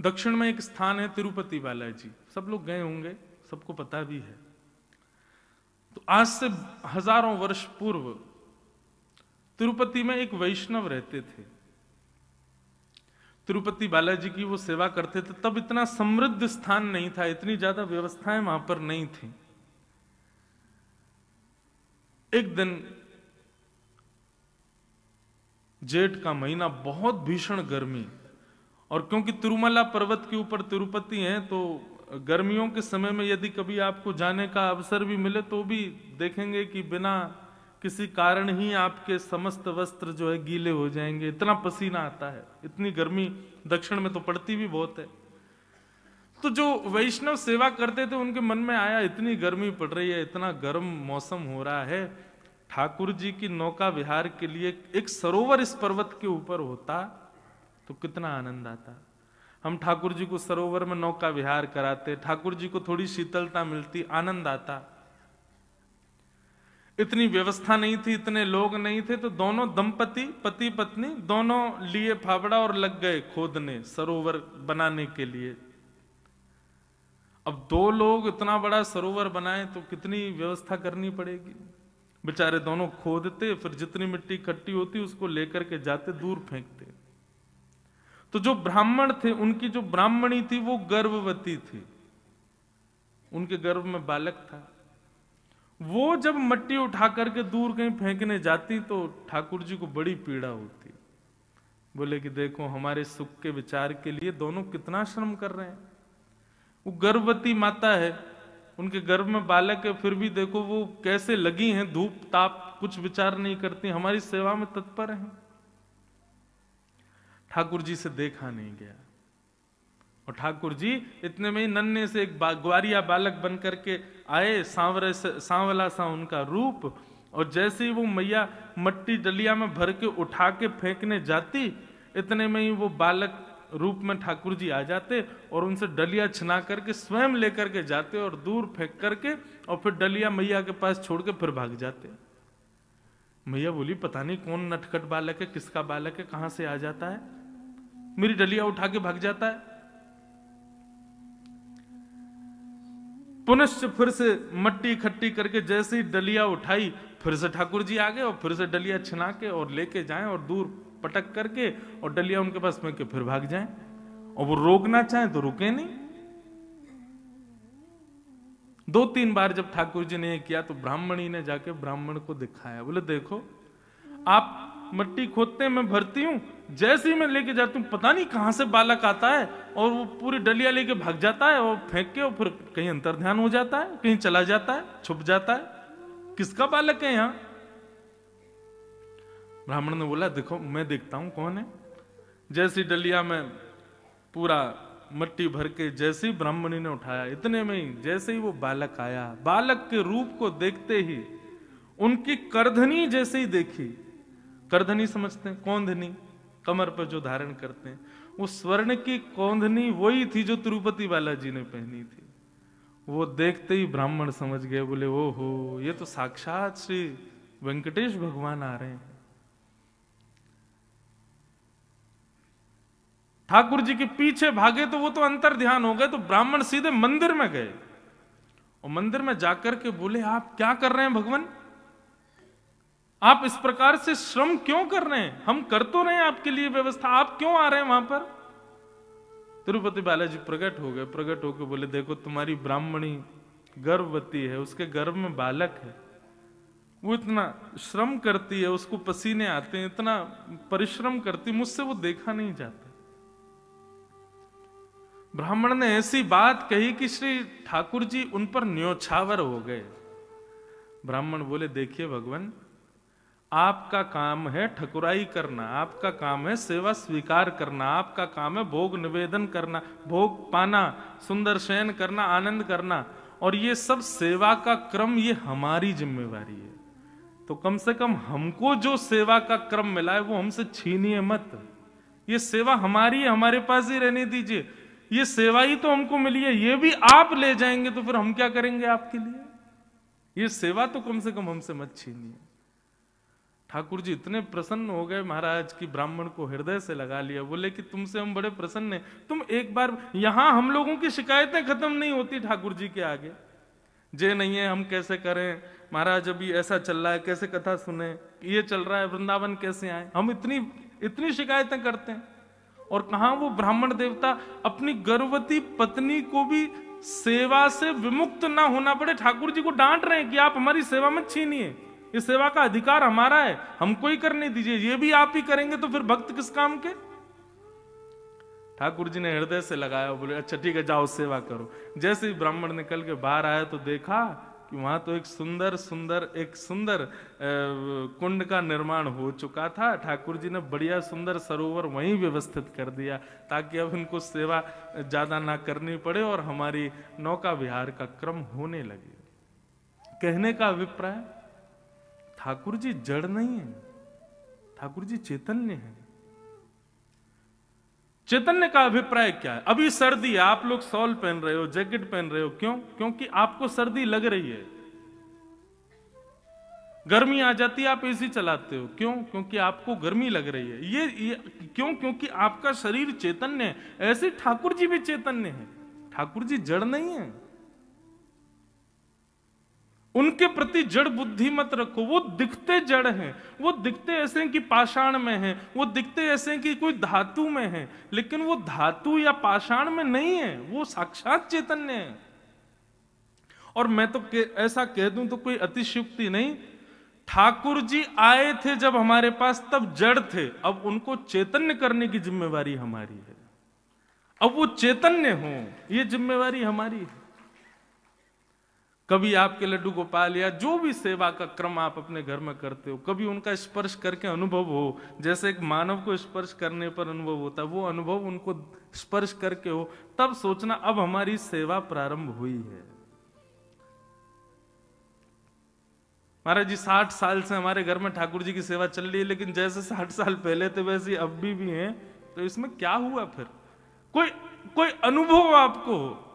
दक्षिण में एक स्थान है तिरुपति बालाजी, सब लोग गए होंगे, सबको पता भी है। तो आज से हजारों वर्ष पूर्व तिरुपति में एक वैष्णव रहते थे। तिरुपति बालाजी की वो सेवा करते थे। तब इतना समृद्ध स्थान नहीं था, इतनी ज्यादा व्यवस्थाएं वहां पर नहीं थी। एक दिन जेठ का महीना, बहुत भीषण गर्मी, और क्योंकि तिरुमला पर्वत के ऊपर तिरुपति है तो गर्मियों के समय में यदि कभी आपको जाने का अवसर भी मिले तो भी देखेंगे कि बिना किसी कारण ही आपके समस्त वस्त्र जो है गीले हो जाएंगे, इतना पसीना आता है। इतनी गर्मी दक्षिण में तो पड़ती भी बहुत है। तो जो वैष्णव सेवा करते थे उनके मन में आया, इतनी गर्मी पड़ रही है, इतना गर्म मौसम हो रहा है, ठाकुर जी की नौका विहार के लिए एक सरोवर इस पर्वत के ऊपर होता तो कितना आनंद आता। हम ठाकुर जी को सरोवर में नौका विहार कराते, ठाकुर जी को थोड़ी शीतलता मिलती, आनंद आता। इतनी व्यवस्था नहीं थी, इतने लोग नहीं थे, तो दोनों दंपति, पति पत्नी दोनों लिए फावड़ा और लग गए खोदने सरोवर बनाने के लिए। अब दो लोग इतना बड़ा सरोवर बनाए तो कितनी व्यवस्था करनी पड़ेगी। बेचारे दोनों खोदते, फिर जितनी मिट्टी इकट्ठी होती उसको लेकर के जाते, दूर फेंकते। तो जो ब्राह्मण थे, उनकी जो ब्राह्मणी थी वो गर्भवती थी, उनके गर्भ में बालक था। वो जब मट्टी उठा करके दूर कहीं फेंकने जाती तो ठाकुर जी को बड़ी पीड़ा होती। बोले कि देखो हमारे सुख के विचार के लिए दोनों कितना श्रम कर रहे हैं। वो गर्भवती माता है, उनके गर्भ में बालक है, फिर भी देखो वो कैसे लगी हैं, धूप ताप कुछ विचार नहीं करती, हमारी सेवा में तत्पर हैं। ठाकुर जी से देखा नहीं गया, और ठाकुर जी इतने में ही नन्हे से एक ग्वारिया बालक बन करके आए, सांवला सा उनका रूप, और जैसे ही वो मैया मट्टी डलिया में भर के उठा के फेंकने जाती, इतने में ही वो बालक रूप में ठाकुर जी आ जाते और उनसे डलिया छिना करके स्वयं लेकर के जाते और दूर फेंक करके, और फिर डलिया मैया के पास छोड़ के फिर भाग जाते। मैया बोली पता नहीं कौन नटखट बालक है, किसका बालक है, कहां से आ जाता है, मेरी डलिया उठा के भाग जाता है। पुनश्च फिर से मट्टी इकट्ठी करके जैसे ही डलिया उठाई, फिर से ठाकुर जी आ गए और फिर से डलिया छिना के और लेके जाएं और दूर पटक करके और डलिया उनके पास में के फिर भाग जाएं, और वो रोकना चाहें तो रुके नहीं। 2-3 बार जब ठाकुर जी ने ये किया तो ब्राह्मणी ने जाके ब्राह्मण को दिखाया, बोले देखो आप मट्टी खोदते मैं भरती हूं, जैसे ही मैं लेके जाती हूँ पता नहीं कहां से बालक आता है और वो पूरी डलिया लेके भाग जाता है और फेंक के और फिर कहीं अंतर्ध्यान हो जाता है, कहीं चला जाता है, छुप जाता है, किसका बालक है यहां। ब्राह्मण ने बोला देखो मैं देखता हूं कौन है। जैसी डलिया में पूरा मट्टी भर के जैसे ही ब्राह्मणी ने उठाया, इतने में ही जैसे ही वो बालक आया, बालक के रूप को देखते ही उनकी करधनी जैसे ही देखी, करधनी समझते हैं, कौंधनी कमर पर जो धारण करते हैं, वो स्वर्ण की कौंधनी वही थी जो तिरुपति बालाजी ने पहनी थी। वो देखते ही ब्राह्मण समझ गए, बोले ओहो ये तो साक्षात श्री वेंकटेश भगवान आ रहे हैं। ठाकुर जी के पीछे भागे तो वो तो अंतर ध्यान हो गए, तो ब्राह्मण सीधे मंदिर में गए और मंदिर में जाकर के बोले आप क्या कर रहे हैं भगवान, आप इस प्रकार से श्रम क्यों कर रहे हैं, हम कर तो रहे हैं आपके लिए व्यवस्था, आप क्यों आ रहे हैं वहां पर। तिरुपति बालाजी प्रकट हो गए, प्रकट होकर बोले देखो तुम्हारी ब्राह्मणी गर्भवती है, उसके गर्भ में बालक है, वो इतना श्रम करती है, उसको पसीने आते हैं, इतना परिश्रम करती, मुझसे वो देखा नहीं जाता। ब्राह्मण ने ऐसी बात कही कि श्री ठाकुर जी उन पर न्योछावर हो गए। ब्राह्मण बोले देखिए भगवान, आपका काम है ठकुराई करना, आपका काम है सेवा स्वीकार करना, आपका काम है भोग निवेदन करना, भोग पाना, सुंदर शयन करना, आनंद करना, और ये सब सेवा का क्रम ये हमारी जिम्मेवारी है। तो कम से कम हमको जो सेवा का क्रम मिला है वो हमसे छीनिए मत, ये सेवा हमारी है, हमारे पास ही रहने दीजिए, ये सेवा ही तो हमको मिली है, ये भी आप ले जाएंगे तो फिर हम क्या करेंगे आपके लिए, ये सेवा तो कम से कम हमसे मत छीनिए। ठाकुर जी इतने प्रसन्न हो गए महाराज की ब्राह्मण को हृदय से लगा लिया। बोले कि तुमसे हम बड़े प्रसन्न हैं, तुम एक बार यहां, हम लोगों की शिकायतें खत्म नहीं होती ठाकुर जी के आगे। जे नहीं है, हम कैसे करें महाराज, अभी ऐसा चल रहा है, कैसे कथा सुने, ये चल रहा है, वृंदावन कैसे आए, हम इतनी इतनी शिकायतें करते हैं। और कहां वो ब्राह्मण देवता अपनी गर्भवती पत्नी को भी सेवा से विमुक्त ना होना पड़े, ठाकुर जी को डांट रहे हैं कि आप हमारी सेवा मत छीनिए, ये सेवा का अधिकार हमारा है, हमको ही करने दीजिए, ये भी आप ही करेंगे तो फिर भक्त किस काम के। ठाकुर जी ने हृदय से लगाया, बोले अच्छा ठीक है जाओ सेवा करो। जैसे ही ब्राह्मण निकल के बाहर आया तो देखा कि वहां तो एक सुंदर कुंड का निर्माण हो चुका था। ठाकुर जी ने बढ़िया सुंदर सरोवर वहीं व्यवस्थित कर दिया ताकि अब इनको सेवा ज्यादा ना करनी पड़े और हमारी नौका विहार का क्रम होने लगे। कहने का अभिप्राय, ठाकुर जी जड़ नहीं है, ठाकुर जी चैतन्य है। चैतन्य का अभिप्राय क्या है? अभी सर्दी है, आप लोग शॉल पहन रहे हो, जैकेट पहन रहे हो, क्यों? क्योंकि आपको सर्दी लग रही है। गर्मी आ जाती है, आप एसी चलाते हो, क्यों? क्योंकि आपको गर्मी लग रही है। ये क्यों? क्योंकि आपका शरीर चैतन्य है। ऐसे ठाकुर जी भी चैतन्य है, ठाकुर जी जड़ नहीं है। उनके प्रति जड़ बुद्धि मत रखो, वो दिखते जड़ हैं, वो दिखते ऐसे कि पाषाण में हैं, वो दिखते ऐसे कि कोई धातु में है, लेकिन वो धातु या पाषाण में नहीं है, वो साक्षात चैतन्य है। और मैं तो ऐसा कह दूं तो कोई अतिशयोक्ति नहीं, ठाकुर जी आए थे जब हमारे पास तब जड़ थे, अब उनको चैतन्य करने की जिम्मेवारी हमारी है। अब वो चैतन्य हो, ये जिम्मेवारी हमारी है। कभी आपके लड्डू गोपाल या जो भी सेवा का क्रम आप अपने घर में करते हो, कभी उनका स्पर्श करके अनुभव हो, जैसे एक मानव को स्पर्श करने पर अनुभव होता है, वो अनुभव उनको स्पर्श करके हो, तब सोचना अब हमारी सेवा प्रारंभ हुई है। महाराज जी 60 साल से हमारे घर में ठाकुर जी की सेवा चल रही है, लेकिन जैसे 60 साल पहले थे वैसे अब भी हैं, तो इसमें क्या हुआ फिर? कोई अनुभव आपको हो।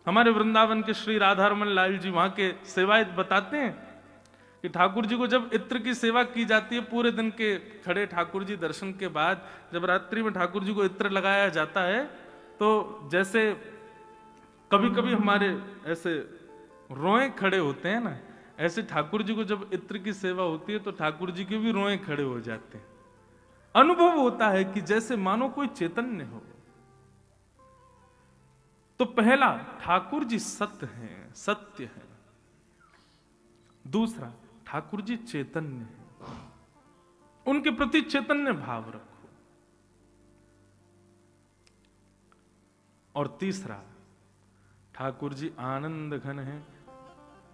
हमारे वृंदावन के श्री राधारमन लाल जी वहां के सेवायत बताते हैं कि ठाकुर जी को जब इत्र की सेवा की जाती है, पूरे दिन के खड़े ठाकुर जी दर्शन के बाद जब रात्रि में ठाकुर जी को इत्र लगाया जाता है, तो जैसे कभी कभी हमारे ऐसे रोए खड़े होते हैं ना, ऐसे ठाकुर जी को जब इत्र की सेवा होती है तो ठाकुर जी के भी रोए खड़े हो जाते हैं। अनुभव होता है कि जैसे मानो कोई चैतन्य हो। तो पहला, ठाकुर जी सत्य हैं, सत्य है। दूसरा, ठाकुर जी चैतन्य है, उनके प्रति चैतन्य भाव रखो। और तीसरा, ठाकुर जी आनंद घन है।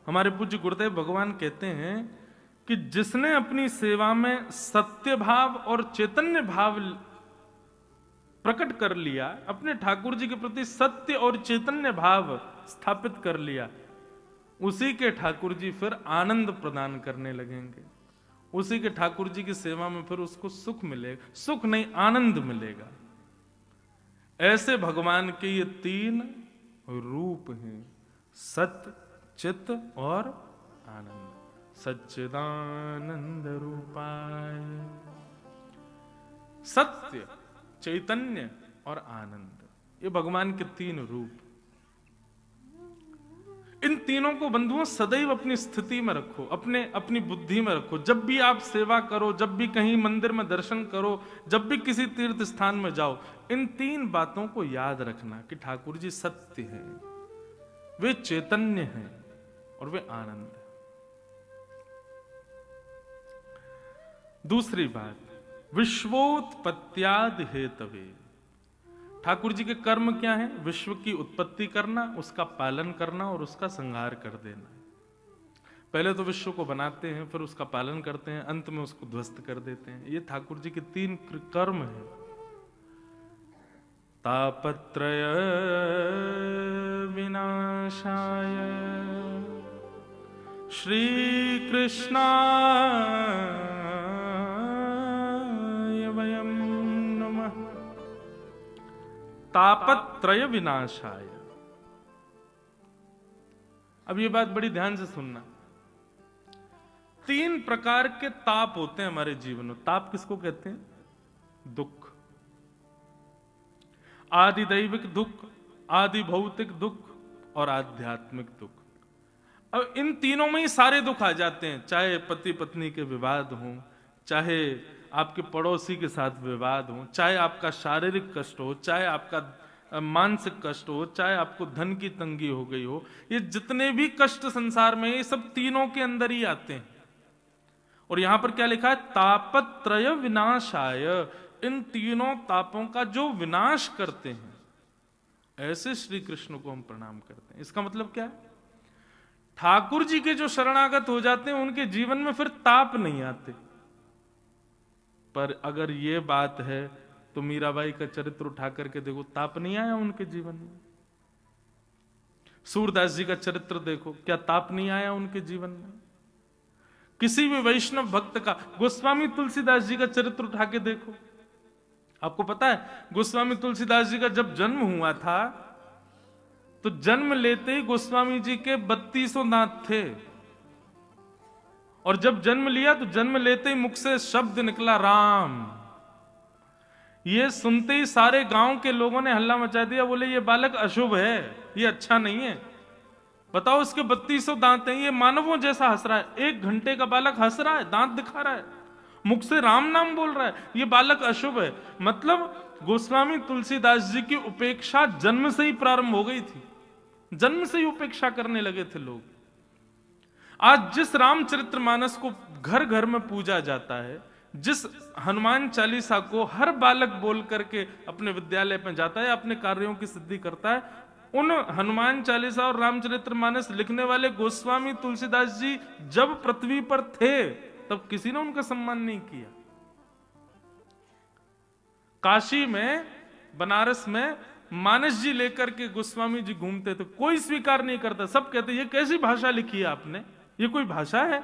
हमारे पूज्य गुरुदेव भगवान कहते हैं कि जिसने अपनी सेवा में सत्य भाव और चैतन्य भाव प्रकट कर लिया, अपने ठाकुर जी के प्रति सत्य और चैतन्य भाव स्थापित कर लिया, उसी के ठाकुर जी फिर आनंद प्रदान करने लगेंगे। उसी के ठाकुर जी की सेवा में फिर उसको सुख मिलेगा, सुख नहीं आनंद मिलेगा। ऐसे भगवान के ये 3 रूप हैं, सत्य, चित्त और आनंद। सच्चिदानंद रूपाय, सत्य, चैतन्य और आनंद, ये भगवान के 3 रूप। इन तीनों को बंधुओं सदैव अपनी स्थिति में रखो, अपनी बुद्धि में रखो। जब भी आप सेवा करो, जब भी कहीं मंदिर में दर्शन करो, जब भी किसी तीर्थ स्थान में जाओ, इन 3 बातों को याद रखना कि ठाकुर जी सत्य है, वे चैतन्य हैं और वे आनंद है। दूसरी बात, विश्वोत्पत्त्यादि हेतवे। ठाकुर जी के कर्म क्या है? विश्व की उत्पत्ति करना, उसका पालन करना और उसका संहार कर देना। पहले तो विश्व को बनाते हैं, फिर उसका पालन करते हैं, अंत में उसको ध्वस्त कर देते हैं। ये ठाकुर जी के 3 कर्म हैं। तापत्रय विनाशाय श्री कृष्णाय वयम नमः। तापत्रय विनाशाय। अब ये बात बड़ी ध्यान से सुनना। 3 प्रकार के ताप होते हैं हमारे जीवन में। ताप किसको कहते हैं? दुख। आदि दैविक दुख, आदि भौतिक दुख और आध्यात्मिक दुख। अब इन तीनों में ही सारे दुख आ जाते हैं, चाहे पति पत्नी के विवाद हो, चाहे आपके पड़ोसी के साथ विवाद हो, चाहे आपका शारीरिक कष्ट हो, चाहे आपका मानसिक कष्ट हो, चाहे आपको धन की तंगी हो गई हो। ये जितने भी कष्ट संसार में, ये सब तीनों के अंदर ही आते हैं। और यहां पर क्या लिखा है? तापत्रय विनाशाय। इन तीनों तापों का जो विनाश करते हैं, ऐसे श्री कृष्ण को हम प्रणाम करते हैं। इसका मतलब क्या है? ठाकुर जी के जो शरणागत हो जाते हैं उनके जीवन में फिर ताप नहीं आते। पर अगर ये बात है तो मीराबाई का चरित्र उठा करके देखो, ताप नहीं आया उनके जीवन में। सूरदास जी का चरित्र देखो, क्या ताप नहीं आया उनके जीवन में? किसी भी वैष्णव भक्त का, गोस्वामी तुलसीदास जी का चरित्र उठा के देखो। आपको पता है गोस्वामी तुलसीदास जी का जब जन्म हुआ था तो जन्म लेते ही गोस्वामी जी के 32 दांत थे। और जब जन्म लिया तो जन्म लेते ही मुख से शब्द निकला राम। ये सुनते ही सारे गांव के लोगों ने हल्ला मचा दिया, बोले ये बालक अशुभ है, ये अच्छा नहीं है। बताओ, उसके 32 दांत हैं, ये मानवों जैसा हंस रहा है। 1 घंटे का बालक हंस रहा है, दांत दिखा रहा है, मुख से राम नाम बोल रहा है, ये बालक अशुभ है। मतलब गोस्वामी तुलसीदास जी की उपेक्षा जन्म से ही प्रारंभ हो गई थी। जन्म से ही उपेक्षा करने लगे थे लोग। आज जिस रामचरितमानस को घर घर में पूजा जाता है, जिस हनुमान चालीसा को हर बालक बोल करके अपने विद्यालय में जाता है, अपने कार्यों की सिद्धि करता है, उन हनुमान चालीसा और रामचरितमानस लिखने वाले गोस्वामी तुलसीदास जी जब पृथ्वी पर थे तब किसी ने उनका सम्मान नहीं किया। काशी में, बनारस में मानस जी लेकर के गोस्वामी जी घूमते थे, कोई स्वीकार नहीं करता। सब कहते ये कैसी भाषा लिखी है आपने, ये कोई भाषा है?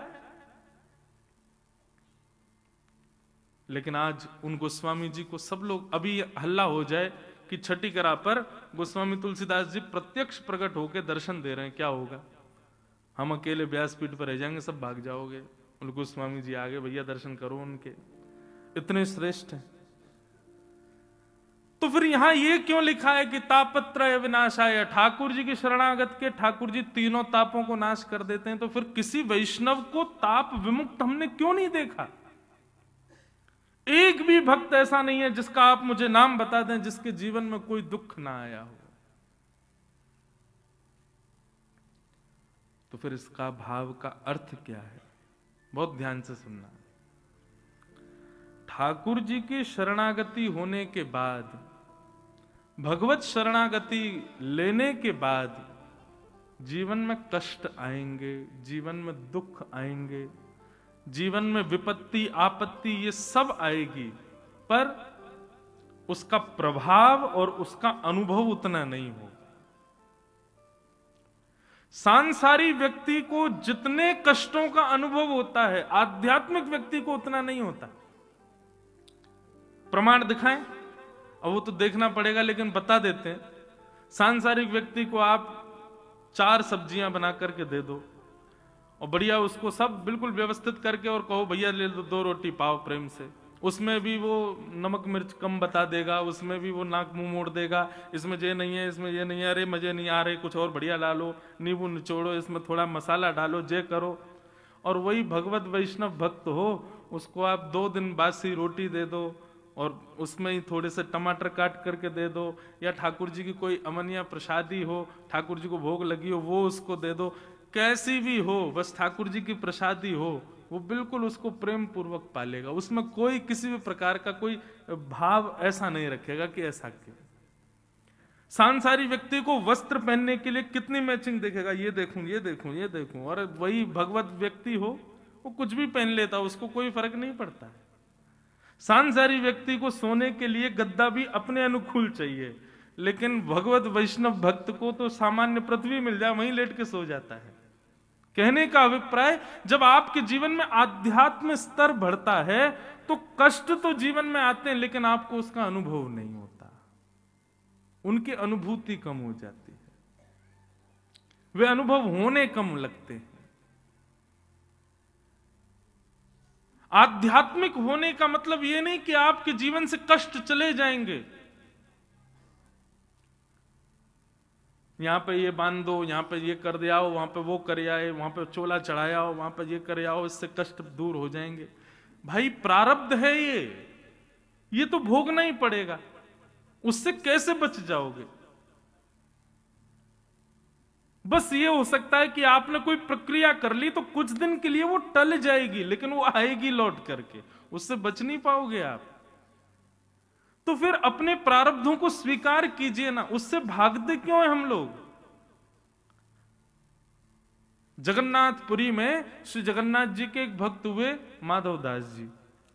लेकिन आज उन गोस्वामी जी को सब लोग, अभी हल्ला हो जाए कि छठी करा पर गोस्वामी तुलसीदास जी प्रत्यक्ष प्रकट होकर दर्शन दे रहे हैं, क्या होगा? हम अकेले व्यासपीठ पर रह जाएंगे, सब भाग जाओगे। उन गोस्वामी जी आगे, भैया दर्शन करो उनके, इतने श्रेष्ठ हैं। तो फिर यहां ये क्यों लिखा है कि तापत्रय विनाशाय? ठाकुर जी की शरणागत के ठाकुर जी तीनों तापों को नाश कर देते हैं। तो फिर किसी वैष्णव को ताप विमुक्त हमने क्यों नहीं देखा? एक भी भक्त ऐसा नहीं है जिसका आप मुझे नाम बता दें जिसके जीवन में कोई दुख ना आया हो। तो फिर इसका भाव का अर्थ क्या है? बहुत ध्यान से सुनना। ठाकुर जी की शरणागति होने के बाद, भगवत शरणागति लेने के बाद जीवन में कष्ट आएंगे, जीवन में दुख आएंगे, जीवन में विपत्ति आपत्ति ये सब आएगी, पर उसका प्रभाव और उसका अनुभव उतना नहीं हो। सांसारी व्यक्ति को जितने कष्टों का अनुभव होता है, आध्यात्मिक व्यक्ति को उतना नहीं होता। प्रमाण दिखाएं? अब वो तो देखना पड़ेगा, लेकिन बता देते हैं। सांसारिक व्यक्ति को आप 4 सब्जियां बना करके दे दो और बढ़िया उसको सब बिल्कुल व्यवस्थित करके और कहो भैया ले लो 2 रोटी पाओ प्रेम से, उसमें भी वो नमक मिर्च कम बता देगा, उसमें भी वो नाक मुंह मोड़ देगा, इसमें ये नहीं है, इसमें ये नहीं है, अरे मजे नहीं आ रहे, कुछ और बढ़िया डालो, नींबू निचोड़ो, इसमें थोड़ा मसाला डालो, जे करो। और वही भगवत वैष्णव भक्त हो, उसको आप 2 दिन बासी रोटी दे दो और उसमें ही थोड़े से टमाटर काट करके दे दो, या ठाकुर जी की कोई अमनिया प्रसादी हो, ठाकुर जी को भोग लगी हो, वो उसको दे दो। कैसी भी हो, बस ठाकुर जी की प्रसादी हो, वो बिल्कुल उसको प्रेम पूर्वक पालेगा। उसमें कोई किसी भी प्रकार का कोई भाव ऐसा नहीं रखेगा कि ऐसा क्यों। सांसारी व्यक्ति को वस्त्र पहनने के लिए कितनी मैचिंग देखेगा, ये देखूं, ये देखूं, ये देखूं। और वही भगवत व्यक्ति हो, वो कुछ भी पहन लेता, उसको कोई फर्क नहीं पड़ता है। सांसारी व्यक्ति को सोने के लिए गद्दा भी अपने अनुकूल चाहिए, लेकिन भगवत वैष्णव भक्त को तो सामान्य पृथ्वी मिल जाए वहीं लेट के सो जाता है। कहने का अभिप्राय, जब आपके जीवन में आध्यात्म स्तर बढ़ता है तो कष्ट तो जीवन में आते हैं, लेकिन आपको उसका अनुभव नहीं होता, उनकी अनुभूति कम हो जाती है, वे अनुभव होने कम लगते हैं। आध्यात्मिक होने का मतलब यह नहीं कि आपके जीवन से कष्ट चले जाएंगे। यहां पे ये बांध दो, यहां पे ये कर दे आओ, वहां पे वो कर आए, वहां पे चोला चढ़ाया आओ, वहां पे ये कर आओ, इससे कष्ट दूर हो जाएंगे। भाई प्रारब्ध है ये तो भोगना ही पड़ेगा। उससे कैसे बच जाओगे? बस ये हो सकता है कि आपने कोई प्रक्रिया कर ली तो कुछ दिन के लिए वो टल जाएगी, लेकिन वो आएगी लौट करके, उससे बच नहीं पाओगे आप। तो फिर अपने प्रारब्धों को स्वीकार कीजिए ना, उससे भागते क्यों हैं हम लोग? जगन्नाथपुरी में श्री जगन्नाथ जी के एक भक्त हुए माधव दास जी,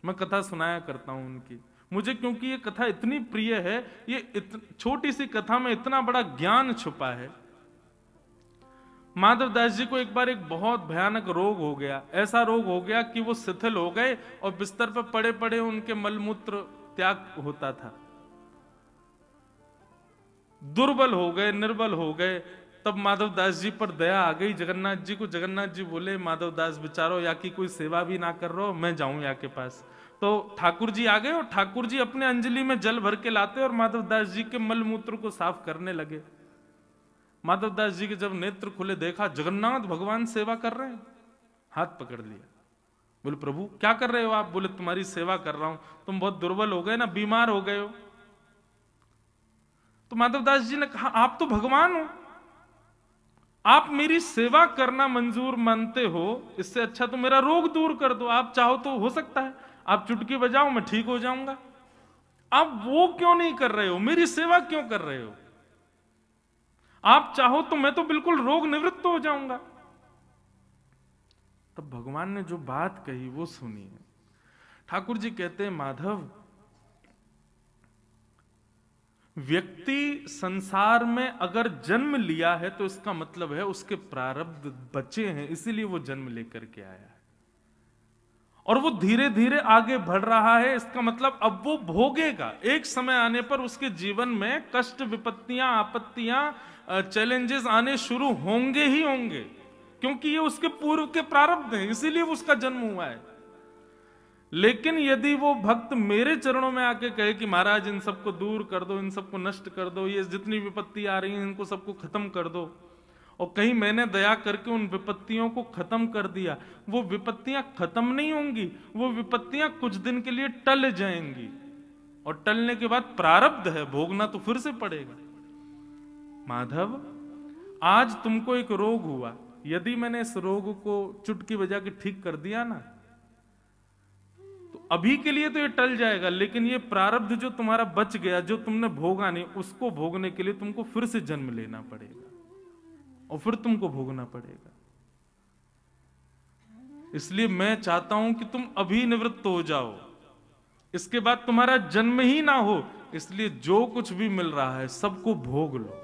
मैं कथा सुनाया करता हूं उनकी। मुझे क्योंकि ये कथा इतनी प्रिय है, ये छोटी सी कथा में इतना बड़ा ज्ञान छुपा है। माधव दास जी को एक बार एक बहुत भयानक रोग हो गया। ऐसा रोग हो गया कि वो शिथिल हो गए और बिस्तर पर पड़े पड़े उनके मलमूत्र त्याग होता था। दुर्बल हो गए, निर्बल हो गए। तब माधव दास जी पर दया आ गई जगन्नाथ जी को। जगन्नाथ जी बोले, माधव दास बेचारो या की कोई सेवा भी ना कर रहे हो, मैं जाऊं या के पास। तो ठाकुर जी आ गए और ठाकुर जी अपने अंजलि में जल भर के लाते और माधव दास जी के मलमूत्र को साफ करने लगे। माधव दास जी के जब नेत्र खुले, देखा जगन्नाथ भगवान सेवा कर रहे हैं। हाथ पकड़ लिया, बोले प्रभु क्या कर रहे हो आप? बोले तुम्हारी सेवा कर रहा हूं, तुम बहुत दुर्बल हो गए ना, बीमार हो गए हो। तो माधव दास जी ने कहा, आप तो भगवान हो, आप मेरी सेवा करना मंजूर मानते हो, इससे अच्छा तो मेरा रोग दूर कर दो। आप चाहो तो हो सकता है आप चुटकी बजाओ, मैं ठीक हो जाऊंगा। आप वो क्यों नहीं कर रहे हो? मेरी सेवा क्यों कर रहे हो? आप चाहो तो मैं तो बिल्कुल रोग निवृत्त हो जाऊंगा। तब भगवान ने जो बात कही वो सुनिए। ठाकुर जी कहते हैं, माधव, व्यक्ति संसार में अगर जन्म लिया है तो इसका मतलब है उसके प्रारब्ध बचे हैं, इसीलिए वो जन्म लेकर के आया है। और वो धीरे धीरे आगे बढ़ रहा है, इसका मतलब अब वो भोगेगा। एक समय आने पर उसके जीवन में कष्ट, विपत्तियां, आपत्तियां, चैलेंजेस आने शुरू होंगे ही होंगे, क्योंकि ये उसके पूर्व के प्रारब्ध हैं, इसीलिए उसका जन्म हुआ है। लेकिन यदि वो भक्त मेरे चरणों में आके कहे कि महाराज इन सबको दूर कर दो, इन सबको नष्ट कर दो, ये जितनी विपत्ति आ रही है इनको सबको खत्म कर दो, और कहीं मैंने दया करके उन विपत्तियों को खत्म कर दिया, वो विपत्तियां खत्म नहीं होंगी, वो विपत्तियां कुछ दिन के लिए टल जाएंगी, और टलने के बाद प्रारब्ध है, भोगना तो फिर से पड़ेगा। माधव, आज तुमको एक रोग हुआ, यदि मैंने इस रोग को चुटकी बजा के ठीक कर दिया ना, तो अभी के लिए तो ये टल जाएगा, लेकिन ये प्रारब्ध जो तुम्हारा बच गया, जो तुमने भोगा नहीं, उसको भोगने के लिए तुमको फिर से जन्म लेना पड़ेगा और फिर तुमको भोगना पड़ेगा। इसलिए मैं चाहता हूं कि तुम अभी निवृत्त हो जाओ, इसके बाद तुम्हारा जन्म ही ना हो। इसलिए जो कुछ भी मिल रहा है सबको भोग लो,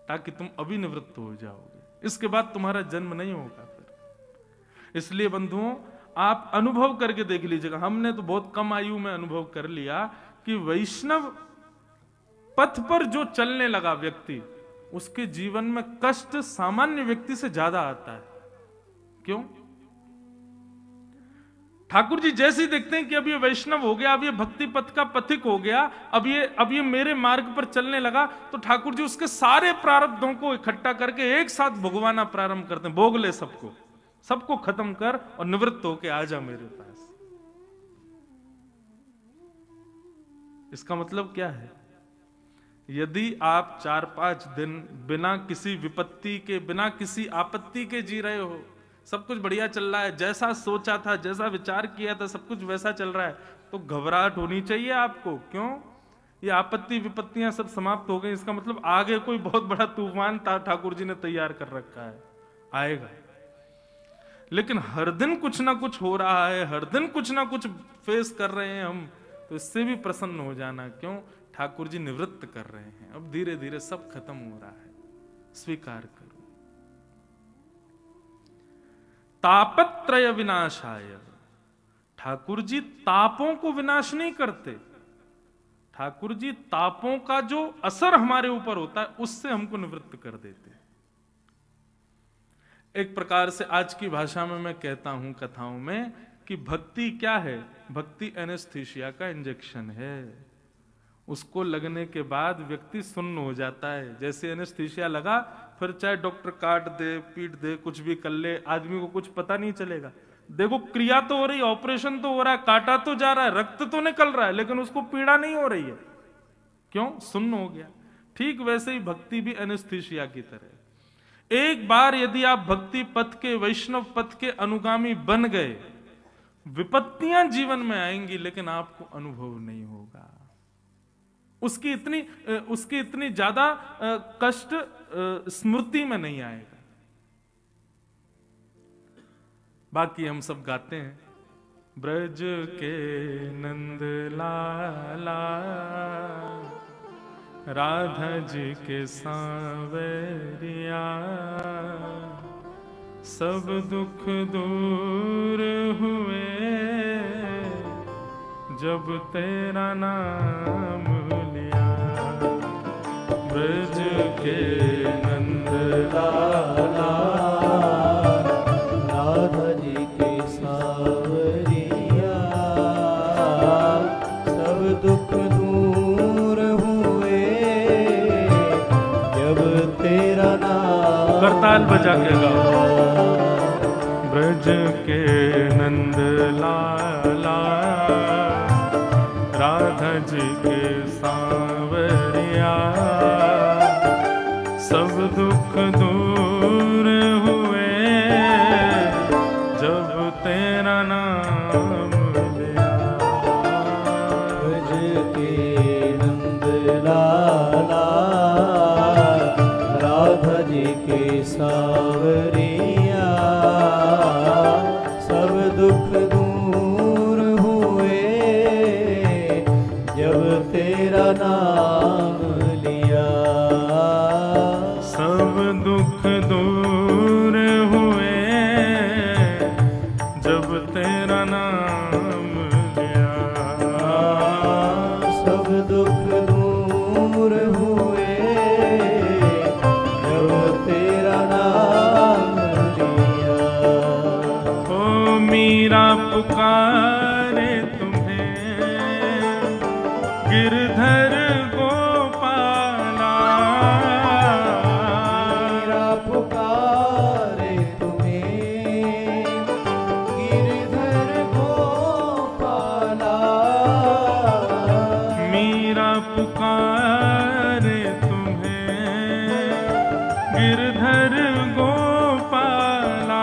ताकि तुम अभी निवृत्त हो जाओगे, इसके बाद तुम्हारा जन्म नहीं होगा फिर। इसलिए बंधुओं, आप अनुभव करके देख लीजिएगा। हमने तो बहुत कम आयु में अनुभव कर लिया कि वैष्णव पथ पर जो चलने लगा व्यक्ति, उसके जीवन में कष्ट सामान्य व्यक्ति से ज्यादा आता है। क्यों? ठाकुर जी जैसे ही देखते हैं कि अब ये वैष्णव हो गया, अब ये भक्ति पथ का पथिक हो गया, अब ये मेरे मार्ग पर चलने लगा, तो ठाकुर जी उसके सारे प्रारब्धों को इकट्ठा करके एक साथ भोगवाना प्रारंभ करते हैं। भोग ले सबको, सबको खत्म कर और निवृत्त होके आ जा मेरे पास। इसका मतलब क्या है? यदि आप 4-5 दिन बिना किसी विपत्ति के, बिना किसी आपत्ति के जी रहे हो, सब कुछ बढ़िया चल रहा है, जैसा सोचा था, जैसा विचार किया था, सब कुछ वैसा चल रहा है, तो घबराहट होनी चाहिए आपको। क्यों? ये आपत्ति विपत्तियां सब समाप्त हो गई, इसका मतलब आगे कोई बहुत बड़ा तूफान ठाकुर जी ने तैयार कर रखा है, आएगा। लेकिन हर दिन कुछ ना कुछ हो रहा है, हर दिन कुछ ना कुछ फेस कर रहे हैं हम, तो इससे भी प्रसन्न हो जाना। क्यों? ठाकुर जी निवृत्त कर रहे हैं, अब धीरे धीरे सब खत्म हो रहा है, स्वीकार करो। तापत्रय विनाशाय, ठाकुर जी तापों को विनाश नहीं करते। ठाकुर जी तापों का जो असर हमारे ऊपर होता है उससे हमको निवृत्त कर देते हैं। एक प्रकार से आज की भाषा में मैं कहता हूं कथाओं में कि भक्ति क्या है? भक्ति एनेस्थीसिया का इंजेक्शन है। उसको लगने के बाद व्यक्ति सुन्न हो जाता है। जैसे एनेस्थीसिया लगा, फिर चाहे डॉक्टर काट दे, पीट दे, कुछ भी कर ले, आदमी को कुछ पता नहीं चलेगा। देखो, क्रिया तो हो रही, ऑपरेशन तो हो रहा है, काटा तो जा रहा है, रक्त तो निकल रहा है, लेकिन उसको पीड़ा नहीं हो रही है। क्यों? सुन्न हो गया। ठीक वैसे ही भक्ति भी एनेस्थीसिया की तरह। एक बार यदि आप भक्ति पथ के, वैष्णव पथ के अनुगामी बन गए, विपत्तियां जीवन में आएंगी, लेकिन आपको अनुभव नहीं होगा। उसकी इतनी ज्यादा कष्ट स्मृति में नहीं आएगा। बाकी हम सब गाते हैं, ब्रज के नंद लाला, राधा जी के सांवरिया, सब दुख दूर हुए जब तेरा नाम लिया। ब्रज के नंद लाला, राधा जी के सांवरिया, सब दुख दूर हुए जब तेरा नाम। करताल बजा के गाओ। ब्रज के नंद लाला, राधा जी के सांवरिया, सब दुख दूर हुए जब तेरा नाम लिया। ब्रज के नंद लाला, राधा जी के सांवरिया, सब दुख दूर हुए जब तेरा नाम लिया। सब दुख दूर हुए जब तेरा नाम लिया। सब दुख दूर हुए जब तेरा नाम लिया। ओ मीरा पुकारे तुम्हें, गिरधर गोपाला, मीरा पुकारे तुम्हें, गिरधर गोपाला। मीरा पुकारे तुम्हें, गिरधर गोपाला,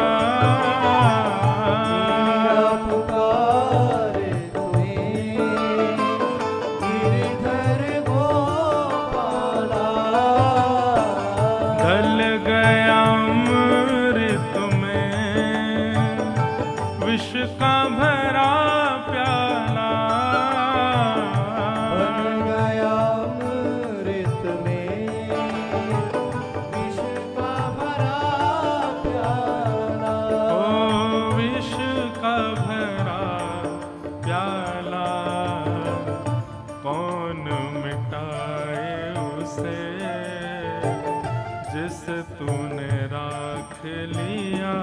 मीरा पुकारे तुम्हें, गिरधर गोपाला। ढल गया अमृत में विष का भरा प्याला। बन गया अमृत में विष का भरा प्याला। ओ विष का भरा प्याला, कौन मिटाए उसे जिस तूने राख लिया।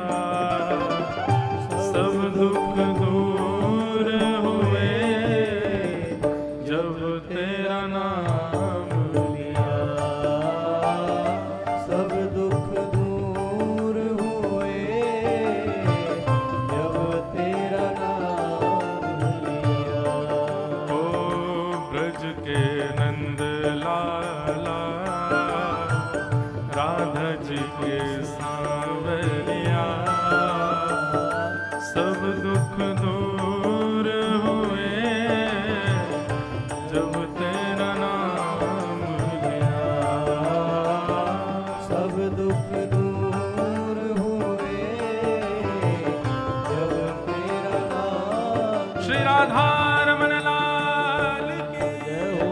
सब दुख दूर हुए जब तेरा नाम लिया। सब दुख दूर हुए जब तेरा नाम लिया। ओ ब्रज के नंद लाला, राधा जी के सांवरिया, सब दुख दूर हुए जब तेरा नाम लिया। सब दुख दूर हुए जब तेरा नाम। श्री राधा रमन लाल की जय हो।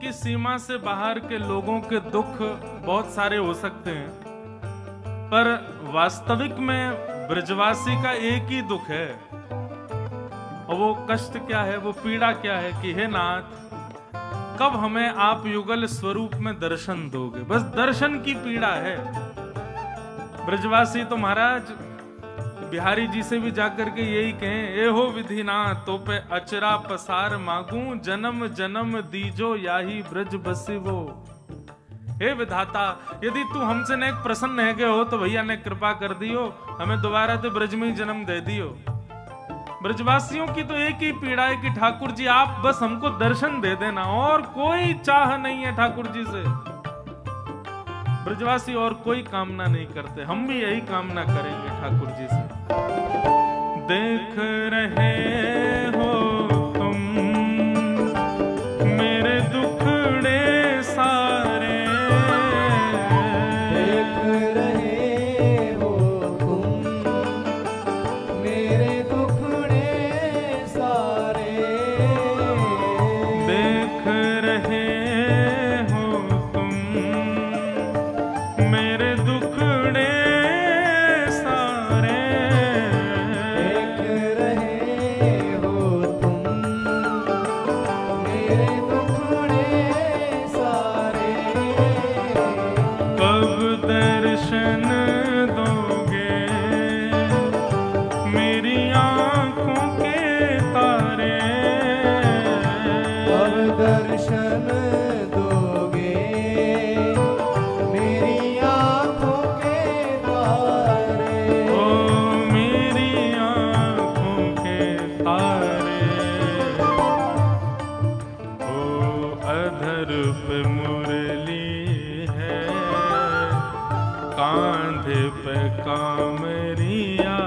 की सीमा से बाहर के लोगों के दुख बहुत सारे हो सकते हैं, पर वास्तविक में ब्रजवासी का एक ही दुख है, और वो कष्ट क्या है, वो पीड़ा क्या है कि हे नाथ, कब हमें आप युगल स्वरूप में दर्शन दोगे। बस दर्शन की पीड़ा है। ब्रजवासी तो महाराज बिहारी जी से भी जाकर के यही कहें, ए हो विधिनाथ तो पे अचरा पसार मांगू, जन्म जन्म दीजो याही ब्रज बसिवो। हे विधाता, यदि तू हमसे ने प्रसन्न है गए हो तो भैया ने कृपा कर दियो, हमें दोबारा तो ब्रज में ही जन्म दे दियो। ब्रजवासियों की तो एक ही पीड़ा है कि ठाकुर जी आप बस हमको दर्शन दे देना, और कोई चाह नहीं है ठाकुर जी से। ब्रजवासी और कोई कामना नहीं करते, हम भी यही कामना करेंगे ठाकुर जी से। देख रहे हो तुम मेरे दुखड़े सारे, देख रहे हो तुम मेरे दुखड़े सारे, देख रहे हो तुम मेरे दुखड़े सारे, देख रहे हो तुम मेरे दुखड़े सारे, कब दर्शन दोगे मेरी आंखों के तारे, अब दर्शन दोगे मेरी आँखों के तारे, ओ मेरी आंखों के तारे। ओ अधर पे मुरली है, कांधे पे कामरिया,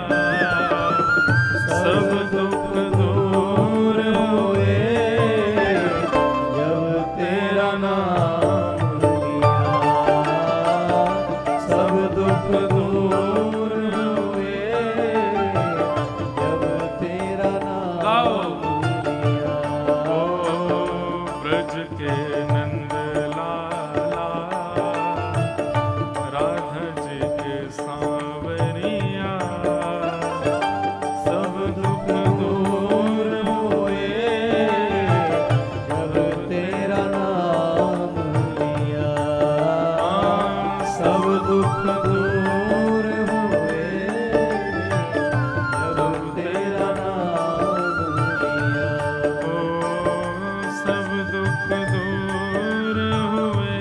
सब दुख दूर हुए जब तेरा नाम लिया, सब दुख दूर हुए जब तेरा नाम लिया। ओ ब्रज के नंद लाला, राधा जी के सांवरिया, सब दुख दूर हुए जब तेरा नाम लिया, सब दुख दूर हुए जब तेरा नाम लिया। ओ सब दुख दूर हुए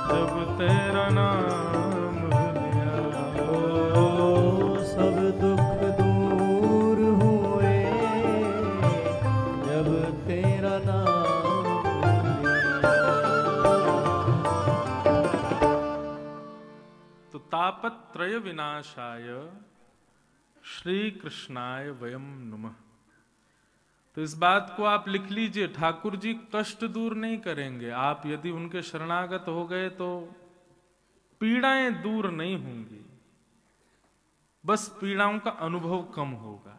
जब तेरा नाम लिया। ओ सब दुख दूर हुए जब तेरा नाम लिया। तो तापत्रय विनाशाय श्री कृष्णाय वयम नुमः। तो इस बात को आप लिख लीजिए, ठाकुर जी कष्ट दूर नहीं करेंगे। आप यदि उनके शरणागत हो गए तो पीड़ाएं दूर नहीं होंगी, बस पीड़ाओं का अनुभव कम होगा।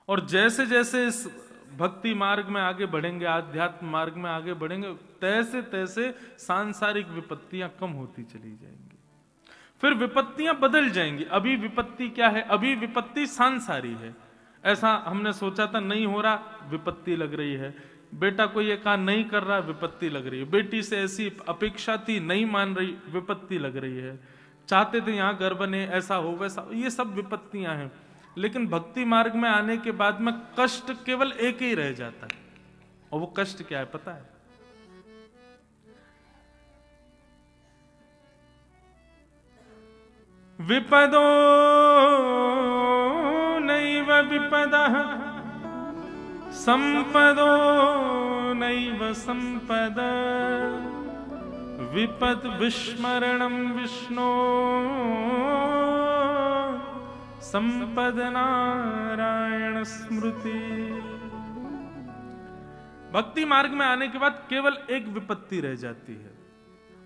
और जैसे जैसे इस भक्ति मार्ग में आगे बढ़ेंगे, आध्यात्म मार्ग में आगे बढ़ेंगे, तैसे तैसे सांसारिक विपत्तियां कम होती चली जाएंगी। फिर विपत्तियां बदल जाएंगी। अभी विपत्ति क्या है? अभी विपत्ति सांसारी है। ऐसा हमने सोचा था, नहीं हो रहा, विपत्ति लग रही है। बेटा कोई ये काम नहीं कर रहा, विपत्ति लग रही है। बेटी से ऐसी अपेक्षा थी, नहीं मान रही, विपत्ति लग रही है। चाहते थे यहां घर बने, ऐसा हो वैसा, ये सब विपत्तियां हैं। लेकिन भक्ति मार्ग में आने के बाद में कष्ट केवल एक ही रह जाता है, और वो कष्ट क्या है पता है? विपदो नैव विपदः संपदो नैव संपद विपद विस्मरणं विष्णो संपद नारायण स्मृति। भक्ति मार्ग में आने के बाद केवल एक विपत्ति रह जाती है।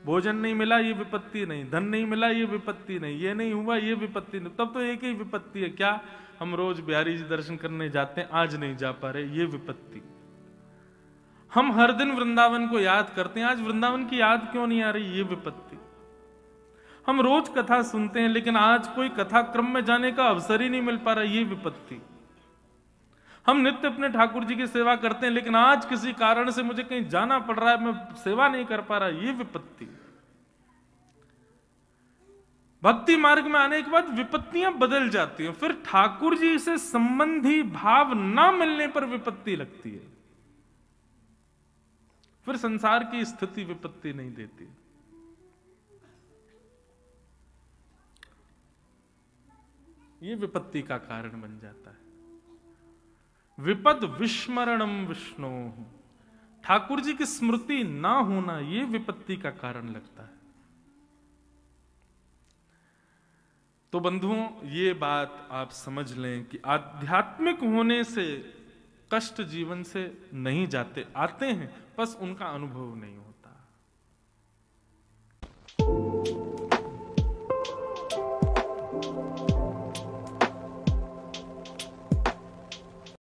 भोजन नहीं मिला, ये विपत्ति नहीं। धन नहीं मिला, ये विपत्ति नहीं। ये नहीं हुआ, ये विपत्ति नहीं। तब तो एक ही विपत्ति है, क्या? हम रोज बिहारी जी दर्शन करने जाते हैं, आज नहीं जा पा रहे, ये विपत्ति। हम हर दिन वृंदावन को याद करते हैं, आज वृंदावन की याद क्यों नहीं आ रही, ये विपत्ति। हम रोज कथा सुनते हैं लेकिन आज कोई कथा क्रम में जाने का अवसर ही नहीं मिल पा रहा, ये विपत्ति। हम नित्य अपने ठाकुर जी की सेवा करते हैं लेकिन आज किसी कारण से मुझे कहीं जाना पड़ रहा है, मैं सेवा नहीं कर पा रहा, ये विपत्ति। भक्ति मार्ग में आने के बाद विपत्तियां बदल जाती हैं, फिर ठाकुर जी से संबंधी भाव ना मिलने पर विपत्ति लगती है, फिर संसार की स्थिति विपत्ति नहीं देती। ये विपत्ति का कारण बन जाता है। विपद विस्मरणम विष्णु, ठाकुर जी की स्मृति ना होना ये विपत्ति का कारण लगता है। तो बंधुओं, ये बात आप समझ लें कि आध्यात्मिक होने से कष्ट जीवन से नहीं जाते, आते हैं, बस उनका अनुभव नहीं होता।